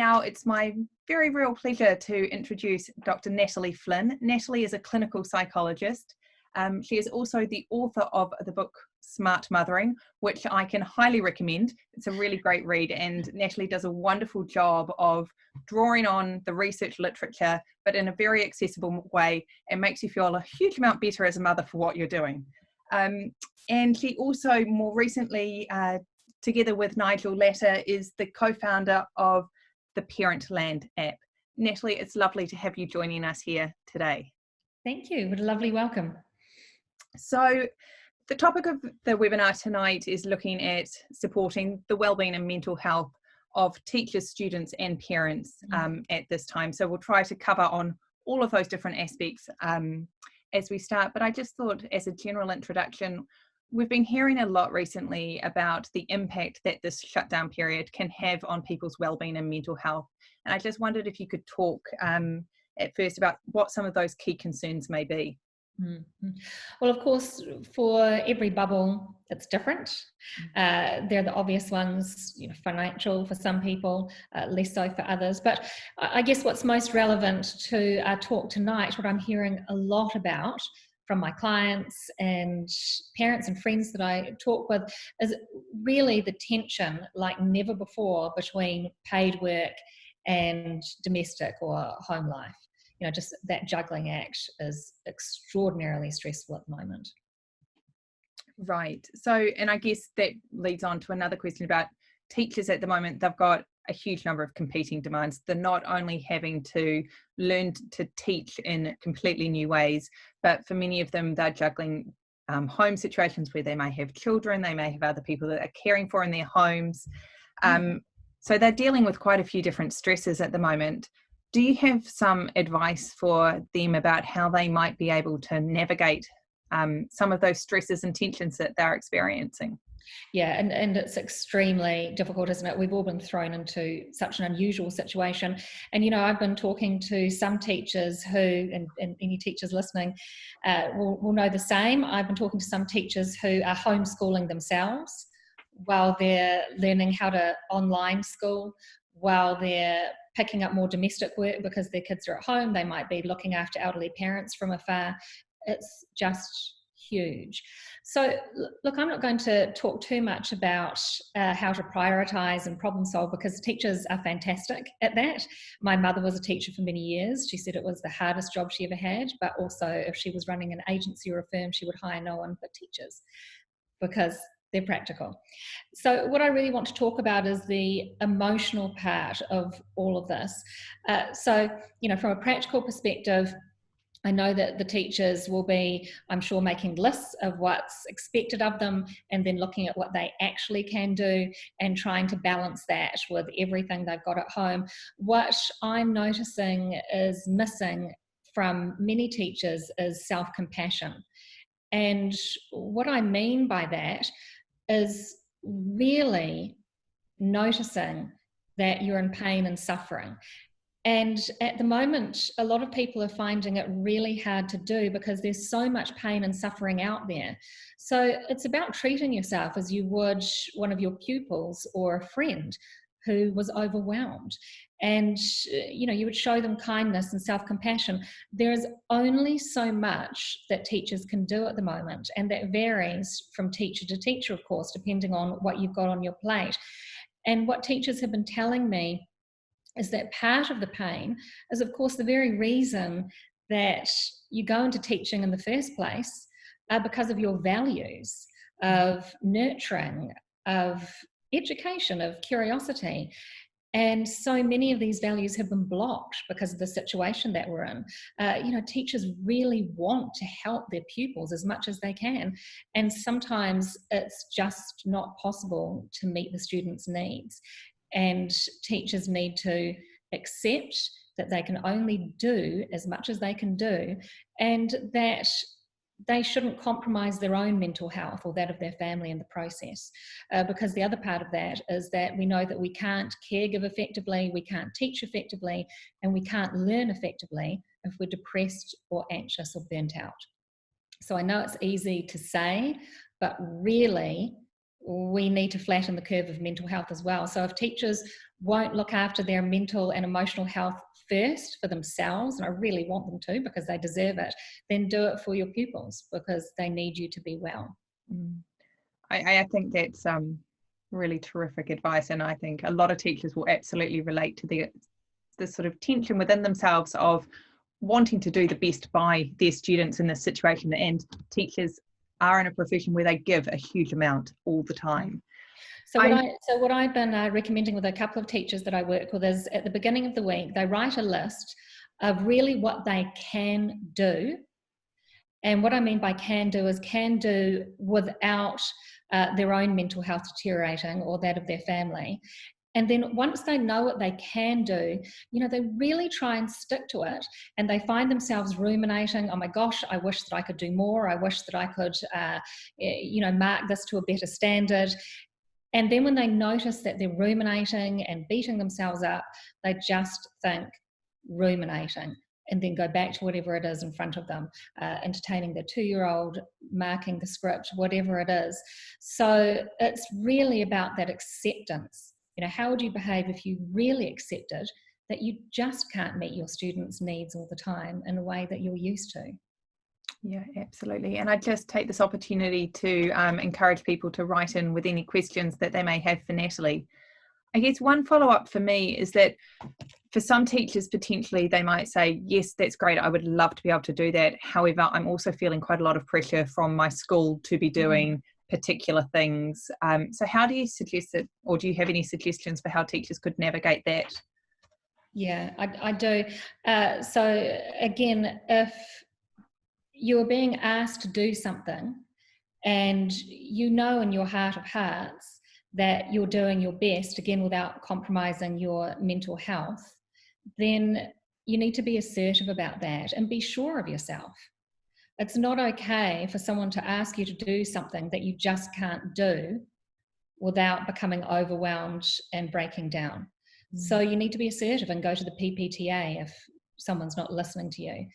now it's my very real pleasure to introduce Dr. Natalie Flynn. Natalie is a clinical psychologist. She is also the author of the book Smart Mothering, which I can highly recommend. It's a really great read, and Natalie does a wonderful job of drawing on the research literature, but in a very accessible way, and makes you feel a huge amount better as a mother for what you're doing. And she also more recently, together with Nigel Latta, is the co-founder of the Parentland app. Natalie, it's lovely to have you joining us here today. Thank you. What a lovely welcome. So the topic of the webinar tonight is looking at supporting the wellbeing and mental health of teachers, students and parents at this time. So we'll try to cover on all of those different aspects as we start. But I just thought, as a general introduction, we've been hearing a lot recently about the impact that this shutdown period can have on people's wellbeing and mental health. And I just wondered if you could talk at first about what some of those key concerns may be. Mm-hmm. Well, of course, for every bubble, it's different. They're the obvious ones, financial for some people, less so for others. But I guess what's most relevant to our talk tonight, what I'm hearing a lot about from my clients and parents and friends that I talk with, is really the tension like never before between paid work and domestic or home life. Just that juggling act is extraordinarily stressful at the moment. Right. So, and I guess that leads on to another question about teachers at the moment. They've got a huge number of competing demands. They're not only having to learn to teach in completely new ways, but for many of them, they're juggling home situations where they may have children, they may have other people that are caring for in their homes. So they're dealing with quite a few different stresses at the moment. Do you have some advice for them about how they might be able to navigate some of those stresses and tensions that they're experiencing? Yeah, and it's extremely difficult, isn't it? We've all been thrown into such an unusual situation. And, I've been talking to some teachers who, and any teachers listening will know the same. I've been talking to some teachers who are homeschooling themselves while they're learning how to online school, while they're picking up more domestic work because their kids are at home. They might be looking after elderly parents from afar. It's just huge. So look, I'm not going to talk too much about how to prioritize and problem solve, because teachers are fantastic at that. My mother was a teacher for many years. She said it was the hardest job she ever had, but also if she was running an agency or a firm, she would hire no one but teachers because they're practical. So what I really want to talk about is the emotional part of all of this. So, from a practical perspective, I know that the teachers will be, I'm sure, making lists of what's expected of them and then looking at what they actually can do and trying to balance that with everything they've got at home. What I'm noticing is missing from many teachers is self-compassion. And what I mean by that is really noticing that you're in pain and suffering. And at the moment, a lot of people are finding it really hard to do because there's so much pain and suffering out there. So it's about treating yourself as you would one of your pupils or a friend who was overwhelmed. And, you would show them kindness and self-compassion. There is only so much that teachers can do at the moment. And that varies from teacher to teacher, of course, depending on what you've got on your plate. And what teachers have been telling me is that part of the pain is, of course, the very reason that you go into teaching in the first place because of your values of nurturing, of education, of curiosity. And so many of these values have been blocked because of the situation that we're in. Teachers really want to help their pupils as much as they can. And sometimes it's just not possible to meet the students' needs. And teachers need to accept that they can only do as much as they can do, and that they shouldn't compromise their own mental health or that of their family in the process. Because the other part of that is that we know that we can't caregive effectively, we can't teach effectively, and we can't learn effectively if we're depressed or anxious or burnt out. So I know it's easy to say, but really we need to flatten the curve of mental health as well. So if teachers won't look after their mental and emotional health first for themselves, and I really want them to because they deserve it, then do it for your pupils because they need you to be well. I think that's really terrific advice, and I think a lot of teachers will absolutely relate to the sort of tension within themselves of wanting to do the best by their students in this situation, and teachers are in a profession where they give a huge amount all the time. So what I've been recommending with a couple of teachers that I work with is at the beginning of the week, they write a list of really what they can do. And what I mean by can do is can do without their own mental health deteriorating or that of their family. And then once they know what they can do, they really try and stick to it, and they find themselves ruminating, oh my gosh, I wish that I could do more. I wish that I could, mark this to a better standard. And then when they notice that they're ruminating and beating themselves up, they just think ruminating and then go back to whatever it is in front of them, entertaining their 2-year-old, marking the script, whatever it is. So it's really about that acceptance. How would you behave if you really accepted that you just can't meet your students' needs all the time in a way that you're used to? Yeah, absolutely. And I just take this opportunity to encourage people to write in with any questions that they may have for Natalie. I guess one follow-up for me is that for some teachers, potentially they might say, yes, that's great, I would love to be able to do that. However, I'm also feeling quite a lot of pressure from my school to be doing particular things. So how do you suggest it, or do you have any suggestions for how teachers could navigate that? Yeah, I do. So again, if you're being asked to do something and in your heart of hearts that you're doing your best, again, without compromising your mental health, then you need to be assertive about that and be sure of yourself. It's not okay for someone to ask you to do something that you just can't do without becoming overwhelmed and breaking down. So you need to be assertive and go to the PPTA if someone's not listening to you.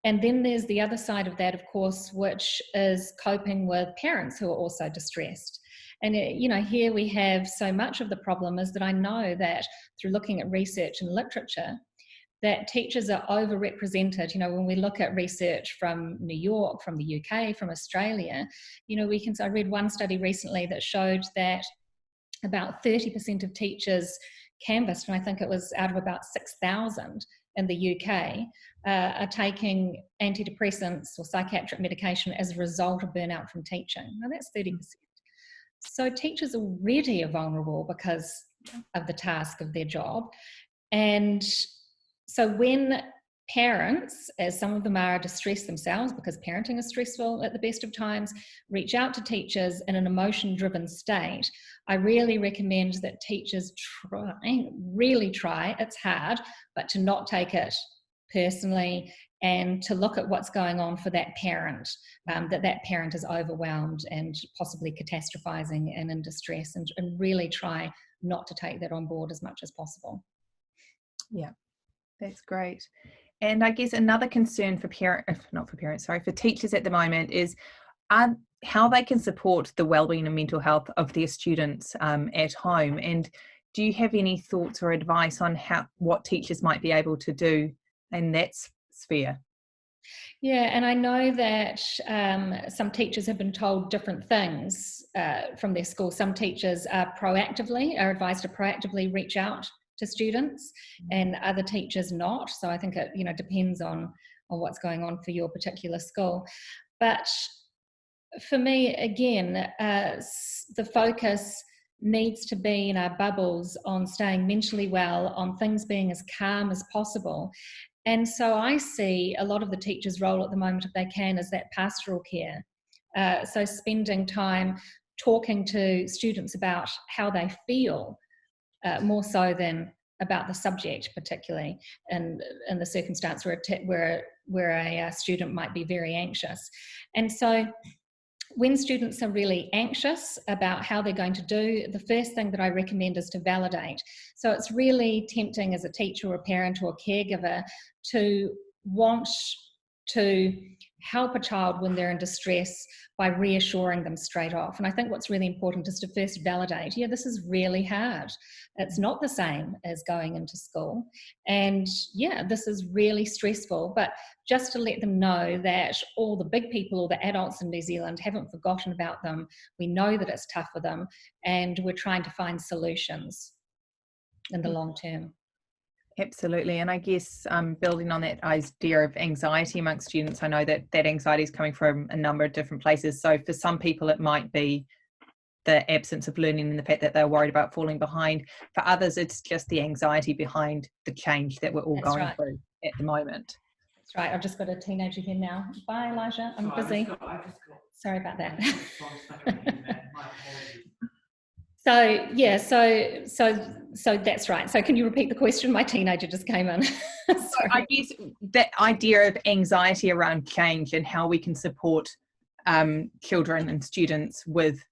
And then there's the other side of that, of course, which is coping with parents who are also distressed. And, here we have so much of the problem is that I know that through looking at research and literature, that teachers are overrepresented. When we look at research from New York, from the UK, from Australia, I read one study recently that showed that about 30% of teachers canvassed, and I think it was out of about 6,000 in the UK, are taking antidepressants or psychiatric medication as a result of burnout from teaching. Now that's 30%. So teachers already are vulnerable because of the task of their job. And so when parents, as some of them are distressed themselves because parenting is stressful at the best of times, reach out to teachers in an emotion-driven state, I really recommend that teachers really try, it's hard, but to not take it personally and to look at what's going on for that parent, that parent is overwhelmed and possibly catastrophizing and in distress, and really try not to take that on board as much as possible. Yeah, that's great. And I guess another concern for teachers at the moment is how they can support the wellbeing and mental health of their students at home. And do you have any thoughts or advice on what teachers might be able to do in that sphere? Yeah, and I know that some teachers have been told different things from their school. Some teachers are advised to proactively reach out to students, and other teachers not. So I think it depends on what's going on for your particular school. But for me, again, the focus needs to be in our bubbles on staying mentally well, on things being as calm as possible. And so I see a lot of the teachers' role at the moment, if they can, is that pastoral care. So spending time talking to students about how they feel, more so than about the subject, particularly in the circumstance where a student might be very anxious. And so when students are really anxious about how they're going to do, the first thing that I recommend is to validate. So it's really tempting as a teacher or a parent or a caregiver to want to help a child when they're in distress by reassuring them straight off. And I think what's really important is to first validate, yeah, this is really hard. It's not the same as going into school. And yeah, this is really stressful. But just to let them know that all the big people, all the adults in New Zealand haven't forgotten about them. We know that it's tough for them, and we're trying to find solutions in the long term. Absolutely. And I guess building on that idea of anxiety amongst students, I know that anxiety is coming from a number of different places. So for some people, it might be the absence of learning and the fact that they're worried about falling behind. For others, it's just the anxiety behind the change that we're all going through at the moment. That's right. I've just got a teenager here now. Bye, Elijah. I'm busy. Sorry about that. So yeah, so that's right. So can you repeat the question? My teenager just came in. So I guess that idea of anxiety around change and how we can support children and students with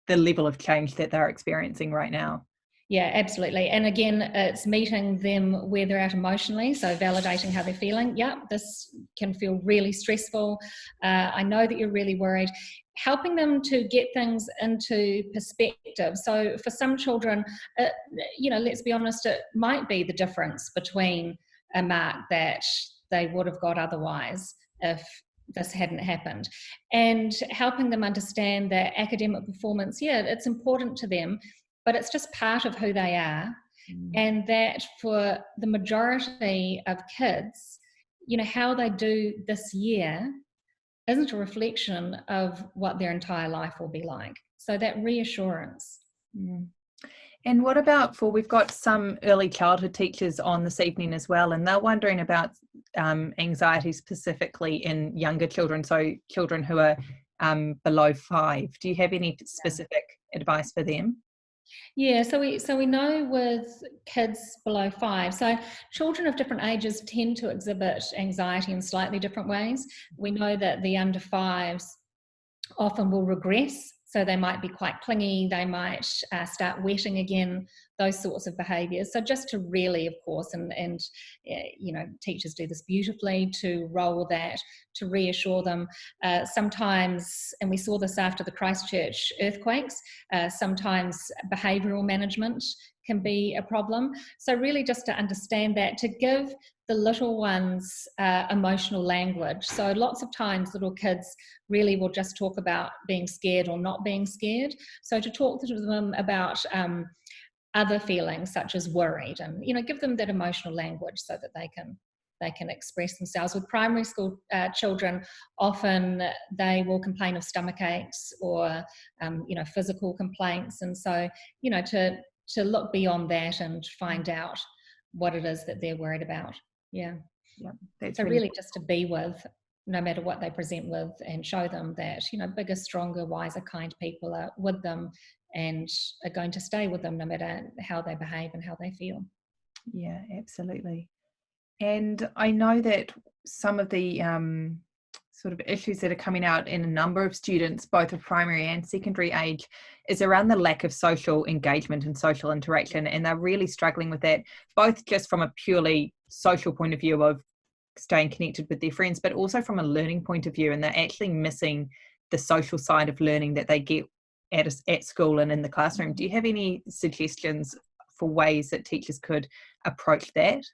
the level of change that they're experiencing right now. Yeah, absolutely. And again, it's meeting them where they're at emotionally. So validating how they're feeling. Yeah, this can feel really stressful. I know that you're really worried. Helping them to get things into perspective. So for some children, let's be honest, it might be the difference between a mark that they would have got otherwise if this hadn't happened. And helping them understand that academic performance, yeah, it's important to them, but it's just part of who they are. And that for the majority of kids, how they do this year isn't a reflection of what their entire life will be like. So that reassurance. And what about we've got some early childhood teachers on this evening as well, and they're wondering about anxiety specifically in younger children, so children who are below 5. Do you have any specific advice for them? Yeah, so we know with kids below 5, so children of different ages tend to exhibit anxiety in slightly different ways. We know that the under 5s often will regress, so they might be quite clingy, they might start wetting again, those sorts of behaviours. So just to really, of course, and teachers do this beautifully, to roll that, to reassure them. Sometimes, and we saw this after the Christchurch earthquakes, sometimes behavioural management can be a problem. So really just to understand that, to give the little ones emotional language. So lots of times little kids really will just talk about being scared or not being scared. So to talk to them about other feelings such as worried, and give them that emotional language so that they can express themselves. With primary school children, often they will complain of stomach aches or physical complaints, and so to look beyond that and find out what it is that they're worried about. Yeah. So really just to be with, no matter what they present with, and show them that bigger, stronger, wiser, kind people are with them and are going to stay with them no matter how they behave and how they feel. Yeah, absolutely. And I know that some of the sort of issues that are coming out in a number of students, both of primary and secondary age, is around the lack of social engagement and social interaction. And they're really struggling with that, both just from a purely social point of view of staying connected with their friends, but also from a learning point of view. And they're actually missing the social side of learning that they get at school and in the classroom. Do you have any suggestions for ways that teachers could approach that?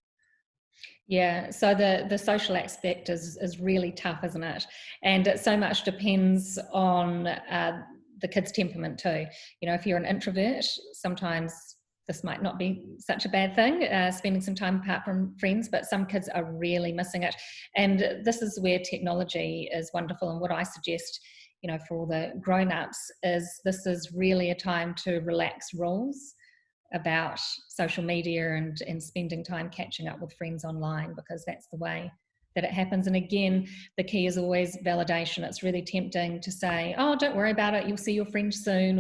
Yeah, so the social aspect is really tough, isn't it? And it so much depends on the kid's temperament too. If you're an introvert, sometimes this might not be such a bad thing, spending some time apart from friends, but some kids are really missing it. And this is where technology is wonderful. And what I suggest, for all the grown-ups, is this is really a time to relax rules about social media and spending time catching up with friends online, because that's the way that it happens. And again, the key is always validation. It's really tempting to say, oh, don't worry about it, you'll see your friend soon,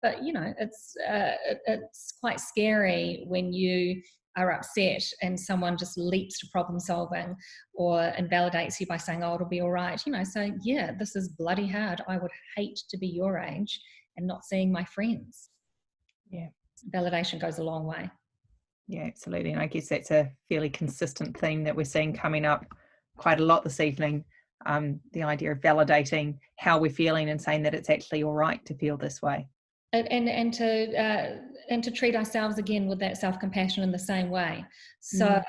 but it's quite scary when you are upset and someone just leaps to problem solving or invalidates you by saying, oh, it'll be all right. So yeah, this is bloody hard. I would hate to be your age and not seeing my friends. Yeah. Validation goes a long way. Yeah, absolutely. And I guess that's a fairly consistent theme that we're seeing coming up quite a lot this evening. the idea of validating how we're feeling and saying that it's actually all right to feel this way. And to treat ourselves again with that self-compassion in the same way. So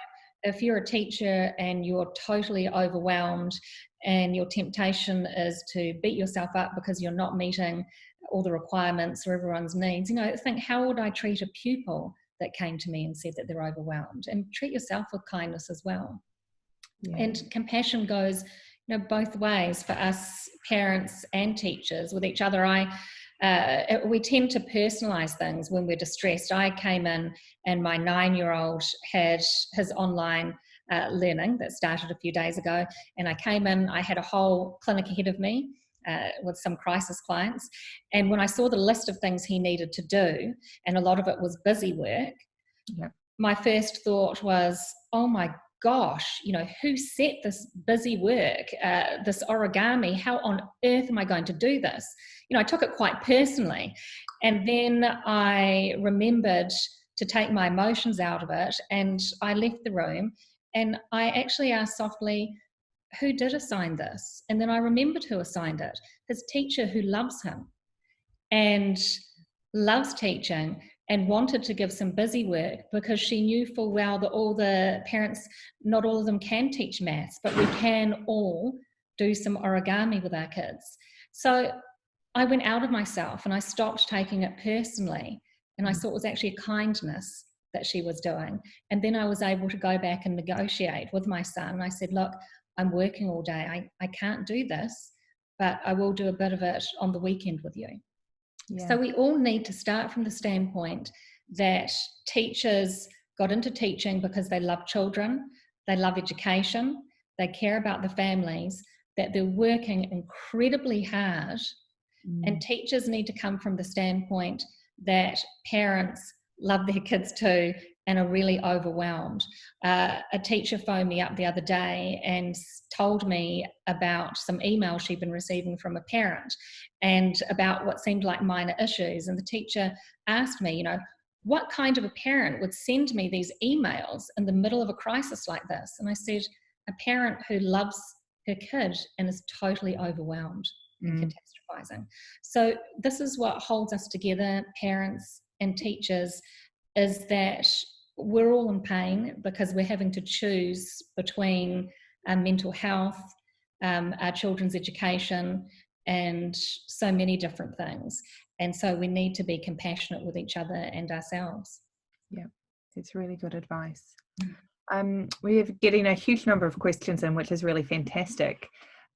if you're a teacher and you're totally overwhelmed and your temptation is to beat yourself up because you're not meeting all the requirements or everyone's needs, think, how would I treat a pupil that came to me and said that they're overwhelmed? And treat yourself with kindness as well. And compassion goes both ways for us parents and teachers with each other. We tend to personalize things when we're distressed. I came in and my 9-year-old had his online learning that started a few days ago, and I came in, I had a whole clinic ahead of me with some crisis clients, and when I saw the list of things he needed to do, and a lot of it was busy work, my first thought was, oh my gosh, who set this busy work, this origami? How on earth am I going to do this? I took it quite personally. And then I remembered to take my emotions out of it, and I left the room and I actually asked softly, who did assign this? And then I remembered who assigned it, his teacher, who loves him and loves teaching, and wanted to give some busy work because she knew full well that all the parents, not all of them can teach maths, but we can all do some origami with our kids. So I went out of myself and I stopped taking it personally, and I saw it was actually a kindness that she was doing. And then I was able to go back and negotiate with my son. I said, look, I'm working all day. I can't do this, but I will do a bit of it on the weekend with you. So we all need to start from the standpoint that teachers got into teaching because they love children, they love education, they care about the families, that they're working incredibly hard. And teachers need to come from the standpoint that parents love their kids too and are really overwhelmed. A teacher phoned me up the other day and told me about some emails she'd been receiving from a parent and about what seemed like minor issues. And the teacher asked me, what kind of a parent would send me these emails in the middle of a crisis like this? And I said, a parent who loves her kid and is totally overwhelmed and catastrophizing. So this is what holds us together, parents and teachers, is that we're all in pain because we're having to choose between our mental health, our children's education, and so many different things. And so we need to be compassionate with each other and ourselves. Yeah, it's really good advice. We're getting a huge number of questions in, which is really fantastic.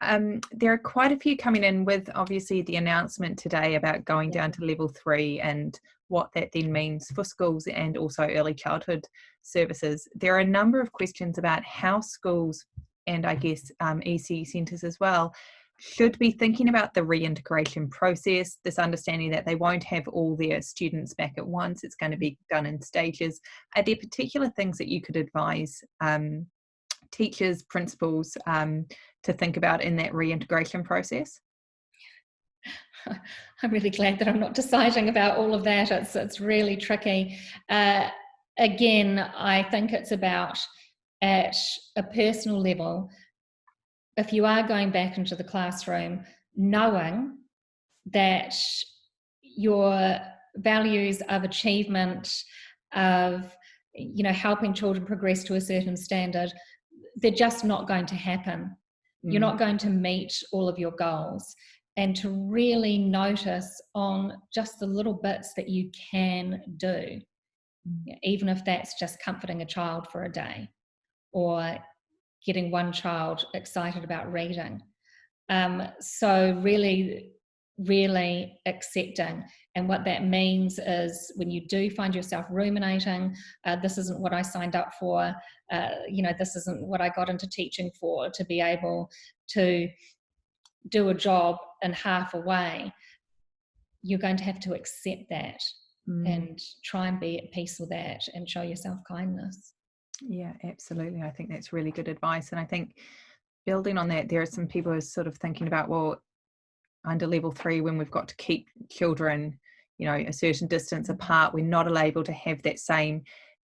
There are quite a few coming in with obviously the announcement today about going down to level 3 and what that then means for schools and also early childhood services. There are a number of questions about how schools and I guess EC centres as well should be thinking about the reintegration process, this understanding that they won't have all their students back at once. It's going to be done in stages. Are there particular things that you could advise teachers, principals to think about in that reintegration process? I'm really glad that I'm not deciding about all of that. It's really tricky. Again, I think it's about at a personal level, if you are going back into the classroom, knowing that your values of achievement, of helping children progress to a certain standard, they're just not going to happen. You're not going to meet all of your goals. And to really notice on just the little bits that you can do, even if that's just comforting a child for a day or getting one child excited about reading. So really, really accepting. And what that means is when you do find yourself ruminating, this isn't what I signed up for, this isn't what I got into teaching for, to be able to do a job in half a way, you're going to have to accept that and try and be at peace with that and show yourself kindness. Yeah, absolutely. I think that's really good advice. And I think building on that, there are some people who are sort of thinking about, well, under level 3, when we've got to keep children, a certain distance apart, we're not able to have that same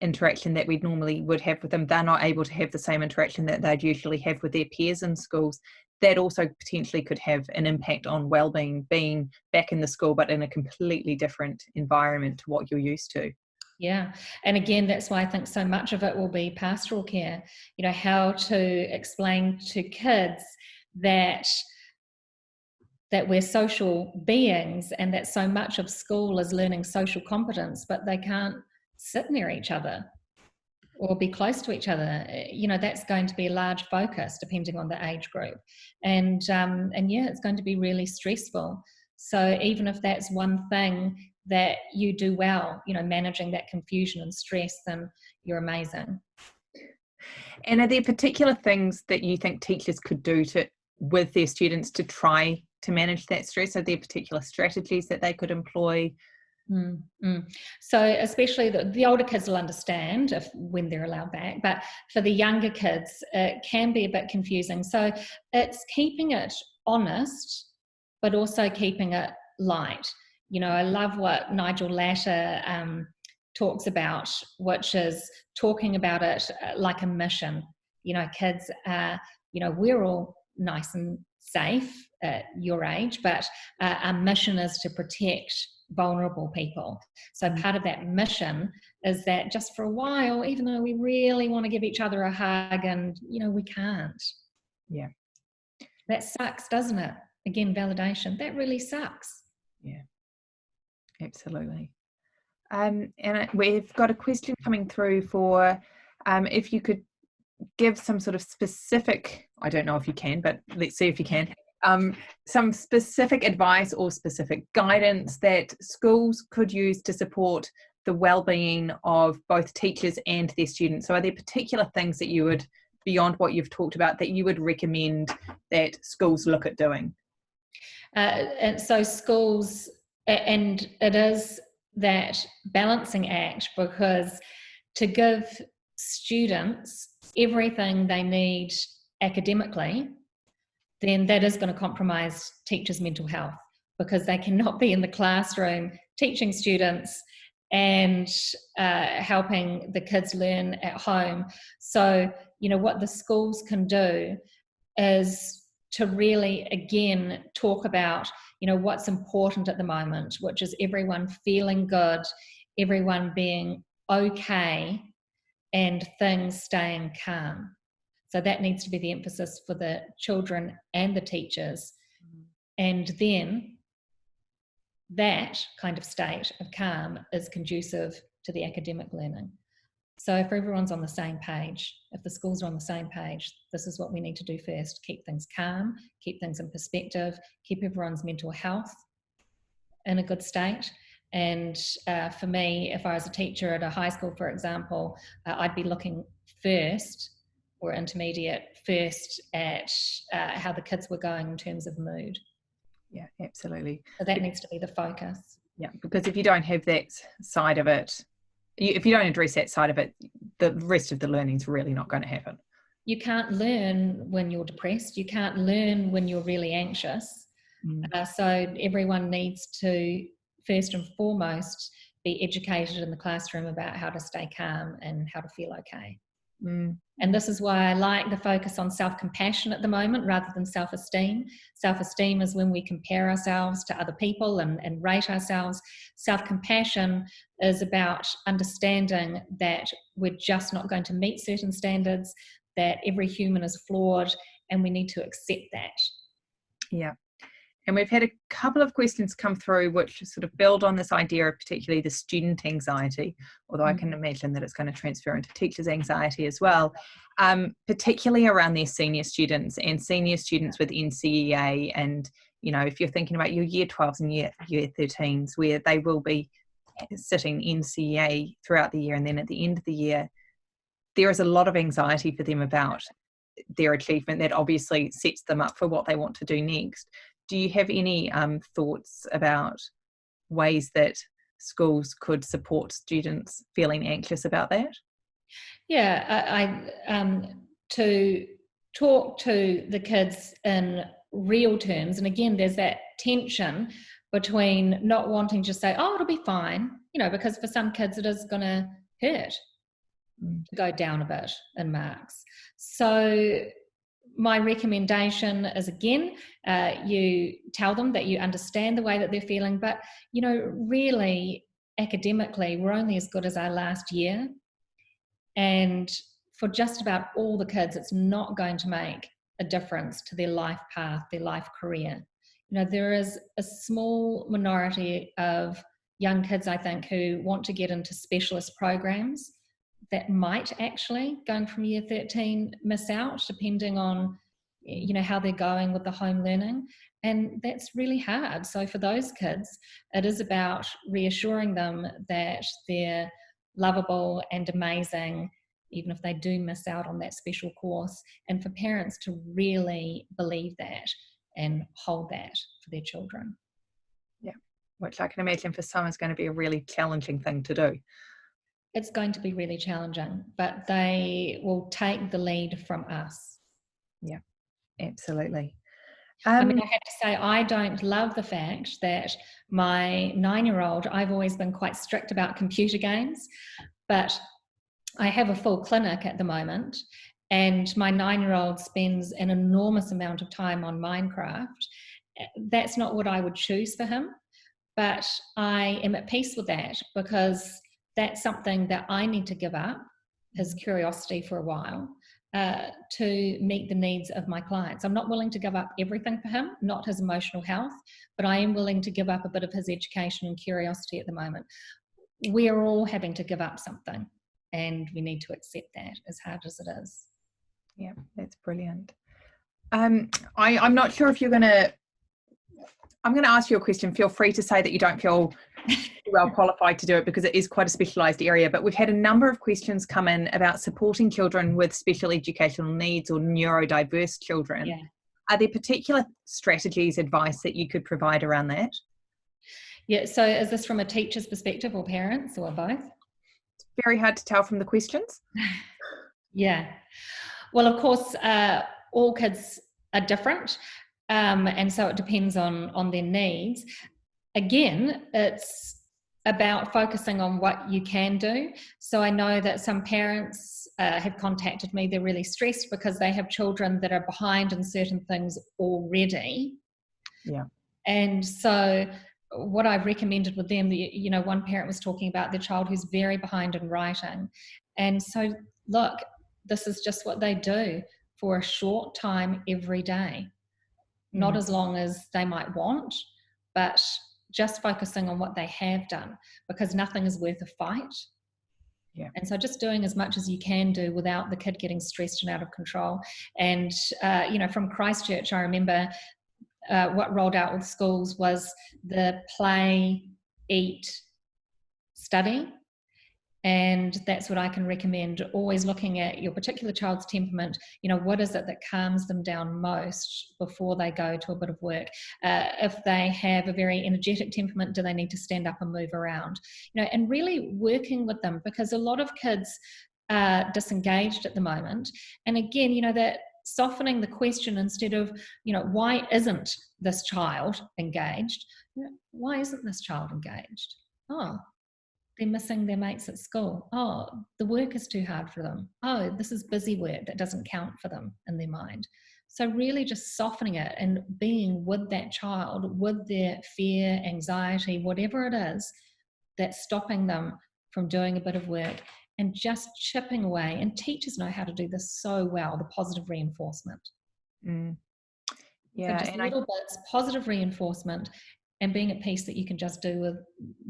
interaction that we normally would have with them. They're not able to have the same interaction that they'd usually have with their peers in schools. that also potentially could have an impact on well-being, being back in the school but in a completely different environment to what you're used to. Yeah. And again, that's why I think so much of it will be pastoral care, how to explain to kids that we're social beings and that so much of school is learning social competence, but they can't sit near each other or be close to each other. That's going to be a large focus depending on the age group. And yeah, it's going to be really stressful. So even if that's one thing that you do well, managing that confusion and stress, then you're amazing. And are there particular things that you think teachers could do with their students to try to manage that stress? Are there particular strategies that they could employ? So especially the older kids will understand when they're allowed back, but for the younger kids, it can be a bit confusing. So it's keeping it honest, but also keeping it light. I love what Nigel Latta talks about, which is talking about it like a mission. Kids are, we're all nice and safe at your age, but our mission is to protect vulnerable people. So part of that mission is that just for a while, even though we really want to give each other a hug and, we can't. Yeah. That sucks, doesn't it? Again, validation. That really sucks. Yeah. Absolutely. And we've got a question coming through for if you could give some sort of specific, I don't know if you can, but let's see if you can, some specific advice or specific guidance that schools could use to support the well-being of both teachers and their students. So are there particular things that you would, beyond what you've talked about, that you would recommend that schools look at doing? And so schools, and it is that balancing act, because to give students everything they need academically, then that is going to compromise teachers' mental health, because they cannot be in the classroom teaching students and helping the kids learn at home. So, what the schools can do is to really, again, talk about, what's important at the moment, which is everyone feeling good, everyone being okay, and things staying calm. So that needs to be the emphasis for the children and the teachers. And then that kind of state of calm is conducive to the academic learning. So if everyone's on the same page, if the schools are on the same page, this is what we need to do first: keep things calm, keep things in perspective, keep everyone's mental health in a good state. And for me, if I was a teacher at a high school, for example, I'd be looking first, or intermediate first, at how the kids were going in terms of mood. Yeah, absolutely. So that needs to be the focus. Yeah, because if you don't have that side of it, if you don't address that side of it, the rest of the learning is really not going to happen. You can't learn when you're depressed. You can't learn when you're really anxious. So everyone needs to, first and foremost, be educated in the classroom about how to stay calm and how to feel okay. And this is why I like the focus on self-compassion at the moment rather than self-esteem. Self-esteem is when we compare ourselves to other people and rate ourselves. Self-compassion is about understanding that we're just not going to meet certain standards, that every human is flawed, and we need to accept that. Yeah. And we've had a couple of questions come through which sort of build on this idea of particularly the student anxiety, although I can imagine that it's going to transfer into teachers' anxiety as well, particularly around their senior students and senior students with NCEA. And, if you're thinking about your year 12s and year 13s, where they will be sitting NCEA throughout the year, and then at the end of the year, there is a lot of anxiety for them about their achievement that obviously sets them up for what they want to do next. Do you have any thoughts about ways that schools could support students feeling anxious about that? Yeah, to talk to the kids in real terms, and again, there's that tension between not wanting to say, oh, it'll be fine, because for some kids it is going to hurt to go down a bit in marks. So my recommendation is, again, you tell them that you understand the way that they're feeling, but, you know, really academically, we're only as good as our last year. And for just about all the kids, it's not going to make a difference to their life path, their life career. You know, there is a small minority of young kids, I think, who want to get into specialist programs that might actually, going from year 13, miss out, depending on, you know, how they're going with the home learning. And that's really hard. So for those kids, it is about reassuring them that they're lovable and amazing, even if they do miss out on that special course, and for parents to really believe that and hold that for their children. Yeah, which I can imagine for some is going to be a really challenging thing to do. It's going to be really challenging, but they will take the lead from us. Yeah, absolutely. I mean, I have to say, I don't love the fact that my 9-year-old, I've always been quite strict about computer games, but I have a full clinic at the moment, and my 9-year-old spends an enormous amount of time on Minecraft. That's not what I would choose for him, but I am at peace with that, because that's something that I need to give up, his curiosity, for a while, to meet the needs of my clients. I'm not willing to give up everything for him, not his emotional health, but I am willing to give up a bit of his education and curiosity at the moment. We are all having to give up something, and we need to accept that, as hard as it is. Yeah, that's brilliant. I'm not sure if you're going to, I'm going to ask you a question. Feel free to say that you don't feel well qualified to do it, because it is quite a specialised area, but we've had a number of questions come in about supporting children with special educational needs or neurodiverse children. Yeah. Are there particular strategies, advice that you could provide around that? Yeah, so is this from a teacher's perspective or parents, or both? It's very hard to tell from the questions. Yeah. Well, of course, all kids are different, and so it depends on their needs. Again, it's about focusing on what you can do. So I know that some parents have contacted me. They're really stressed because they have children that are behind in certain things already. Yeah. And so what I've recommended with them, you know, one parent was talking about their child who's very behind in writing. And so, look, this is just what they do for a short time every day. Not as long as they might want, but just focusing on what they have done, because nothing is worth a fight. Yeah. And so just doing as much as you can do without the kid getting stressed and out of control. And, you know, from Christchurch, I remember what rolled out with schools was the play, eat, study. And that's what I can recommend, always looking at your particular child's temperament. You know, what is it that calms them down most before they go to a bit of work? If they have a very energetic temperament, do they need to stand up and move around? You know, and really working with them, because a lot of kids are disengaged at the moment. And again, you know, that softening the question, instead of, you know, why isn't this child engaged? You know, why isn't this child engaged? Oh, they're missing their mates at school. Oh, the work is too hard for them. Oh, this is busy work that doesn't count for them in their mind. So really just softening it and being with that child, with their fear, anxiety, whatever it is that's stopping them from doing a bit of work, and just chipping away. And teachers know how to do this so well, the positive reinforcement. Yeah, so just little bits, positive reinforcement, and being at peace that you can just do with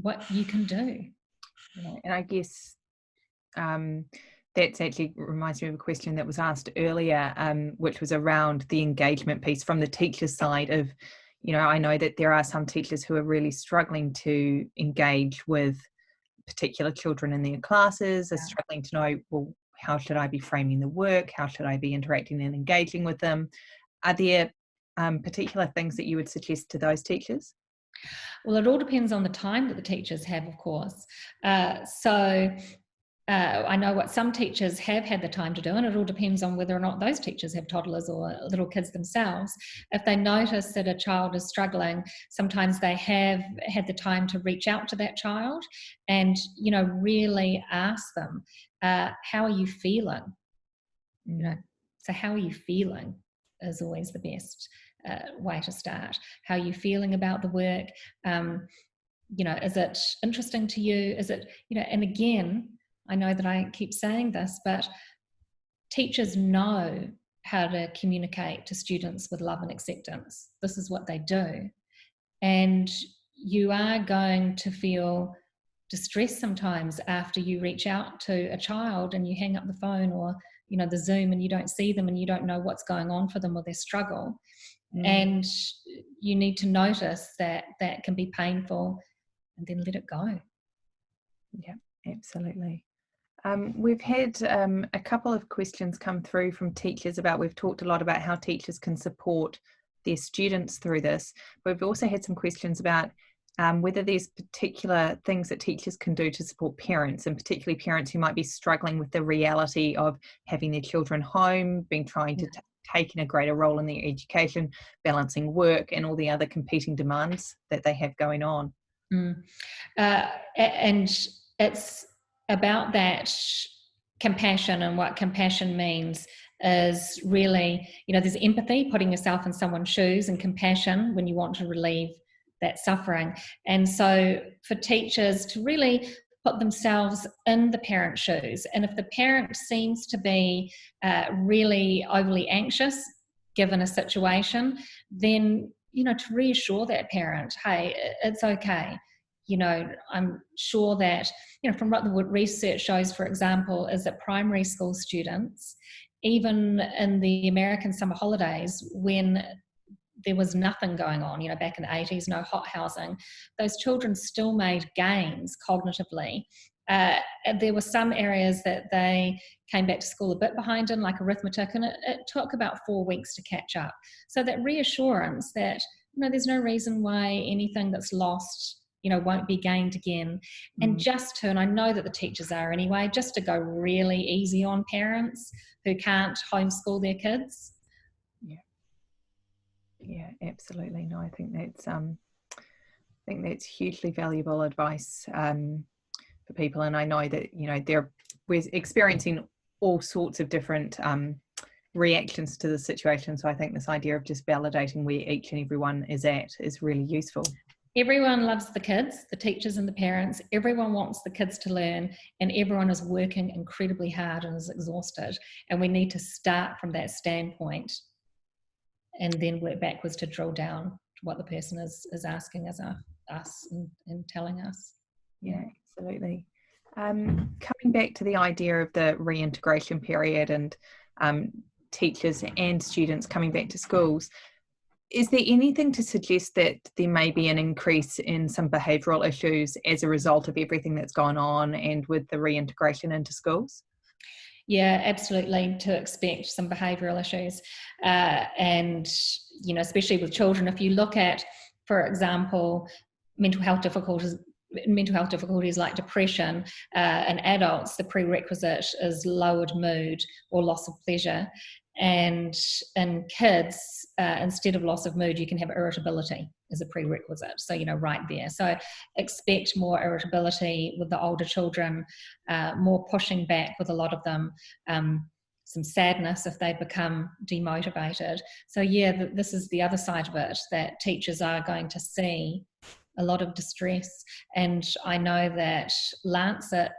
what you can do. Yeah, and I guess that's actually reminds me of a question that was asked earlier, which was around the engagement piece from the teacher's side of, you know, I know that there are some teachers who are really struggling to engage with particular children in their classes, are struggling to know, well, how should I be framing the work? How should I be interacting and engaging with them? Are there particular things that you would suggest to those teachers? Well, it all depends on the time that the teachers have, of course. I know what some teachers have had the time to do, and it all depends on whether or not those teachers have toddlers or little kids themselves. If they notice that a child is struggling, sometimes they have had the time to reach out to that child and, you know, really ask them, how are you feeling? You know, so how are you feeling? is always the best way to start. How are you feeling about the work? Is it interesting to you? Is it, and again, I know that I keep saying this, but teachers know how to communicate to students with love and acceptance. This is what they do. And you are going to feel distressed sometimes after you reach out to a child and you hang up the phone or, the Zoom, and you don't see them and you don't know what's going on for them or their struggle. And you need to notice that that can be painful and then let it go. Yeah, absolutely. We've had a couple of questions come through from teachers we've talked a lot about how teachers can support their students through this. But we've also had some questions about whether there's particular things that teachers can do to support parents, and particularly parents who might be struggling with the reality of having their children home, trying to take in a greater role in their education, balancing work and all the other competing demands that they have going on. And it's about that compassion, and what compassion means is really, there's empathy, putting yourself in someone's shoes, and compassion when you want to relieve that suffering. And so for teachers to really put themselves in the parent's shoes, and if the parent seems to be really overly anxious given a situation, then to reassure that parent, hey, it's okay. I'm sure that, from what the research shows, for example, is that primary school students, even in the American summer holidays, when there was nothing going on, back in the 80s, no hot housing, those children still made gains cognitively. There were some areas that they came back to school a bit behind in, like arithmetic, and it took about 4 weeks to catch up. So that reassurance that, there's no reason why anything that's lost won't be gained again. And and I know that the teachers are anyway, just to go really easy on parents who can't homeschool their kids. Yeah, absolutely. No, I think that's hugely valuable advice for people. And I know that, we're experiencing all sorts of different reactions to the situation. So I think this idea of just validating where each and everyone is at is really useful. Everyone loves the kids, the teachers and the parents. Everyone wants the kids to learn, and everyone is working incredibly hard and is exhausted. And we need to start from that standpoint and then work backwards to drill down to what the person is asking us and telling us. Yeah, absolutely. Coming back to the idea of the reintegration period and teachers and students coming back to schools, is there anything to suggest that there may be an increase in some behavioural issues as a result of everything that's gone on and with the reintegration into schools? Yeah, absolutely, to expect some behavioural issues. And, especially with children, if you look at, for example, mental health difficulties like depression, in adults, the prerequisite is lowered mood or loss of pleasure. And in kids, instead of loss of mood, you can have irritability as a prerequisite. So, right there. So expect more irritability with the older children, more pushing back with a lot of them, some sadness if they become demotivated. So yeah, this is the other side of it, that teachers are going to see a lot of distress. And I know that Lancet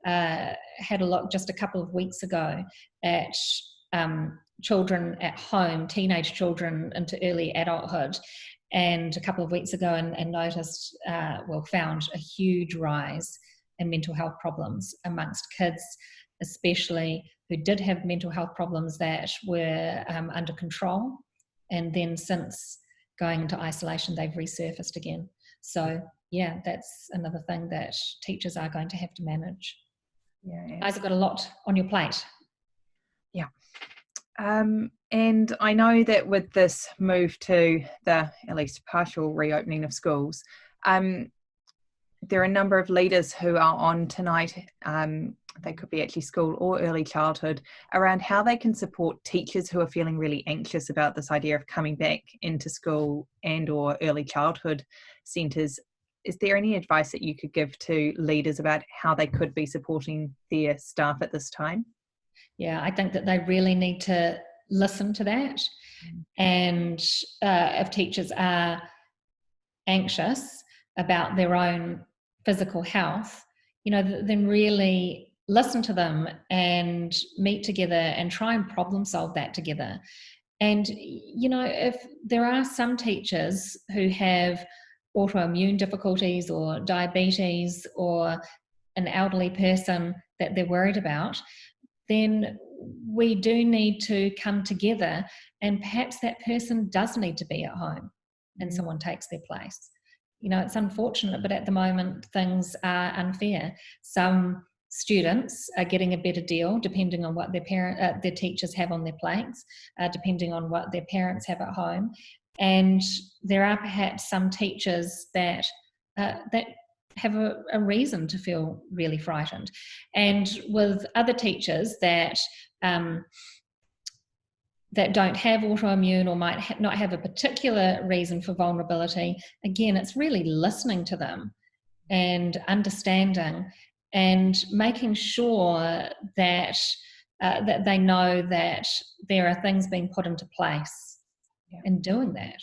had a look just a couple of weeks ago at children at home, teenage children into early adulthood, and a couple of weeks ago and noticed, found a huge rise in mental health problems amongst kids, especially who did have mental health problems that were under control, and then since going into isolation they've resurfaced again. So yeah, that's another thing that teachers are going to have to manage. Yeah, you guys have got a lot on your plate. Yeah. And I know that with this move to the at least partial reopening of schools, there are a number of leaders who are on tonight, they could be actually school or early childhood, around how they can support teachers who are feeling really anxious about this idea of coming back into school and or early childhood centres. Is there any advice that you could give to leaders about how they could be supporting their staff at this time? Yeah, I think that they really need to listen to that. And if teachers are anxious about their own physical health, then really listen to them and meet together and try and problem solve that together. And, if there are some teachers who have autoimmune difficulties or diabetes or an elderly person that they're worried about, then we do need to come together, and perhaps that person does need to be at home and someone takes their place. It's unfortunate, but at the moment things are unfair. Some students are getting a better deal depending on what their teachers have on their plates, depending on what their parents have at home, and there are perhaps some teachers that have a reason to feel really frightened, and with other teachers that don't have autoimmune or might not have a particular reason for vulnerability. Again, it's really listening to them and understanding and making sure that that they know that there are things being put into place and doing that.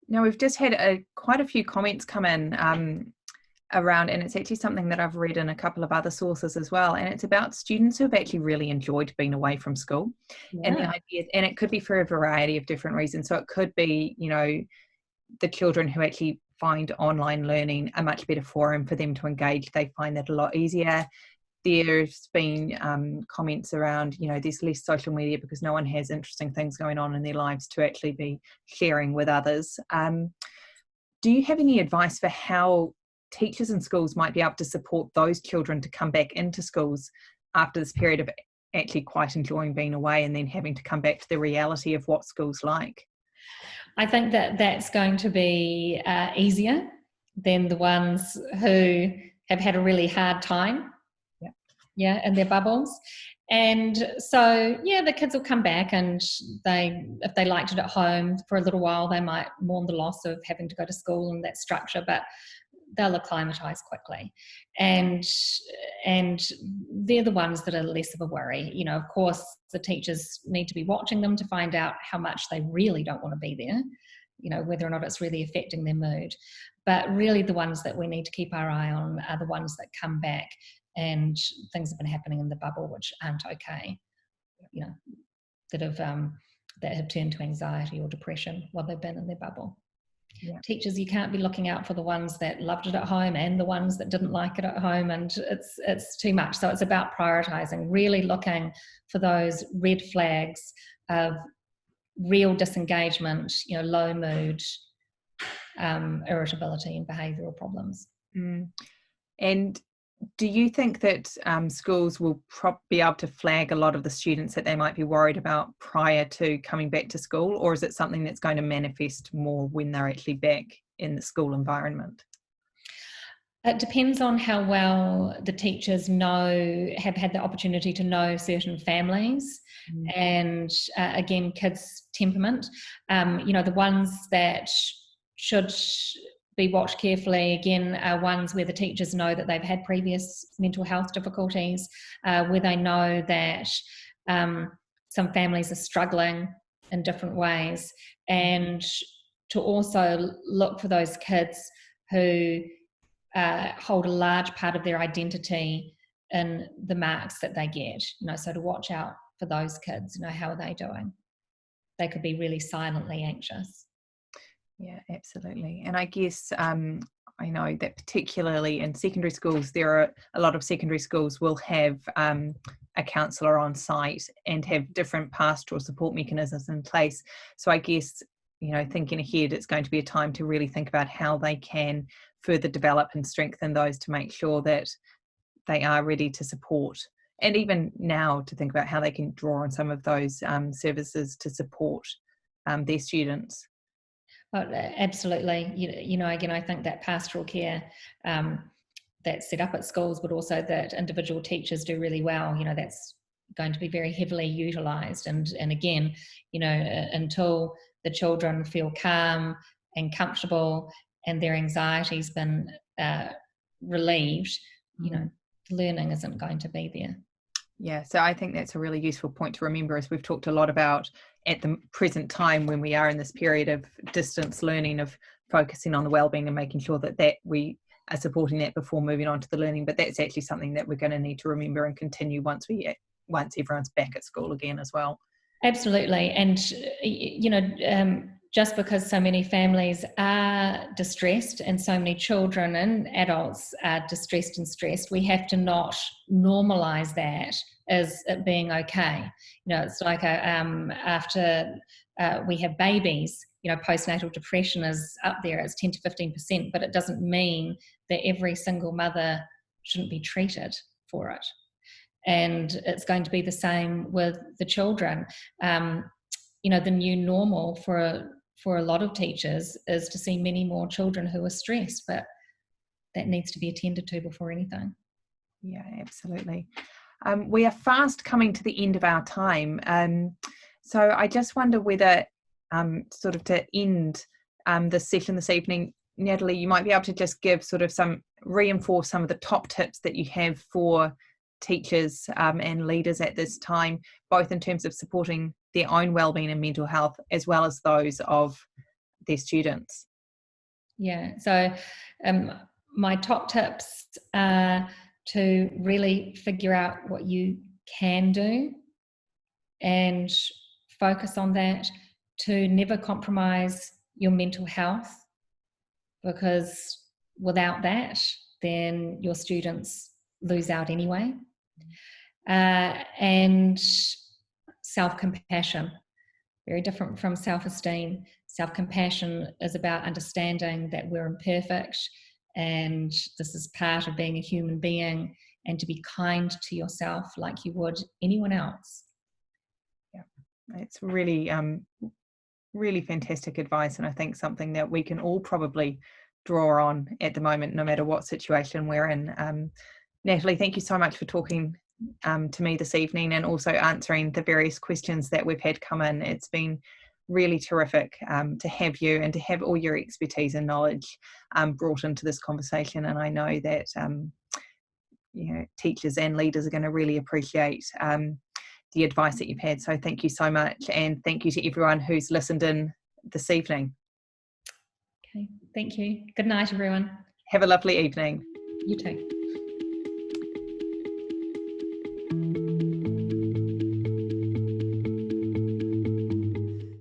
Now, we've just had quite a few comments come in around, and it's actually something that I've read in a couple of other sources as well, and it's about students who have actually really enjoyed being away from school. And the idea, and it could be for a variety of different reasons. So it could be, the children who actually find online learning a much better forum for them to engage. They find that a lot easier. There's been comments around, there's less social media because no one has interesting things going on in their lives to actually be sharing with others. Do you have any advice for how teachers in schools might be able to support those children to come back into schools after this period of actually quite enjoying being away and then having to come back to the reality of what school's like? I think that that's going to be easier than the ones who have had a really hard time in their bubbles. And so, the kids will come back, and if they liked it at home for a little while, they might mourn the loss of having to go to school and that structure, but they'll acclimatise quickly. And they're the ones that are less of a worry. Of course, the teachers need to be watching them to find out how much they really don't want to be there, whether or not it's really affecting their mood. But really the ones that we need to keep our eye on are the ones that come back and things have been happening in the bubble which aren't okay, that have turned to anxiety or depression while they've been in their bubble. Teachers, you can't be looking out for the ones that loved it at home and the ones that didn't like it at home, and it's too much. So it's about prioritizing, really looking for those red flags of real disengagement, low mood, irritability and behavioural problems. And do you think that schools will be able to flag a lot of the students that they might be worried about prior to coming back to school, or is it something that's going to manifest more when they're actually back in the school environment? It depends on how well the teachers have had the opportunity to know certain families and, again, kids' temperament. The ones that should be watched carefully, again, are ones where the teachers know that they've had previous mental health difficulties, where they know that some families are struggling in different ways, and to also look for those kids who hold a large part of their identity in the marks that they get, so to watch out for those kids, how are they doing? They could be really silently anxious. Yeah, absolutely. And I guess I know that particularly in secondary schools, there are a lot of secondary schools will have a counsellor on site and have different pastoral support mechanisms in place. So I guess, thinking ahead, it's going to be a time to really think about how they can further develop and strengthen those to make sure that they are ready to support. And even now to think about how they can draw on some of those services to support their students. Oh, absolutely. Again, I think that pastoral care that's set up at schools, but also that individual teachers do really well, that's going to be very heavily utilised. And again, until the children feel calm and comfortable and their anxiety's been relieved, learning isn't going to be there. Yeah, so I think that's a really useful point to remember, as we've talked a lot about at the present time, when we are in this period of distance learning, of focusing on the wellbeing and making sure that we are supporting that before moving on to the learning. But that's actually something that we're going to need to remember and continue once everyone's back at school again as well. Absolutely. And just because so many families are distressed and so many children and adults are distressed and stressed, we have to not normalize that as it being okay. It's like after we have babies, postnatal depression is up there, it's 10 to 15%, but it doesn't mean that every single mother shouldn't be treated for it. And it's going to be the same with the children. The new normal for a lot of teachers is to see many more children who are stressed, but that needs to be attended to before anything. Yeah, absolutely. We are fast coming to the end of our time. So I just wonder whether, sort of to end this session this evening, Natalie, you might be able to just give reinforce some of the top tips that you have for teachers and leaders at this time, both in terms of supporting their own wellbeing and mental health, as well as those of their students. Yeah, so my top tips are to really figure out what you can do and focus on that, to never compromise your mental health, because without that, then your students lose out anyway. And self-compassion, very different from self-esteem. Self-compassion is about understanding that we're imperfect and this is part of being a human being, and to be kind to yourself like you would anyone else. Yeah, it's really, really fantastic advice, and I think something that we can all probably draw on at the moment, no matter what situation we're in. Natalie, thank you so much for talking to me this evening, and also answering the various questions that we've had come in. It's been really terrific to have you and to have all your expertise and knowledge brought into this conversation. And I know that teachers and leaders are going to really appreciate the advice that you've had. So thank you so much, and thank you to everyone who's listened in this evening. Okay, thank you. Good night, everyone. Have a lovely evening. You too.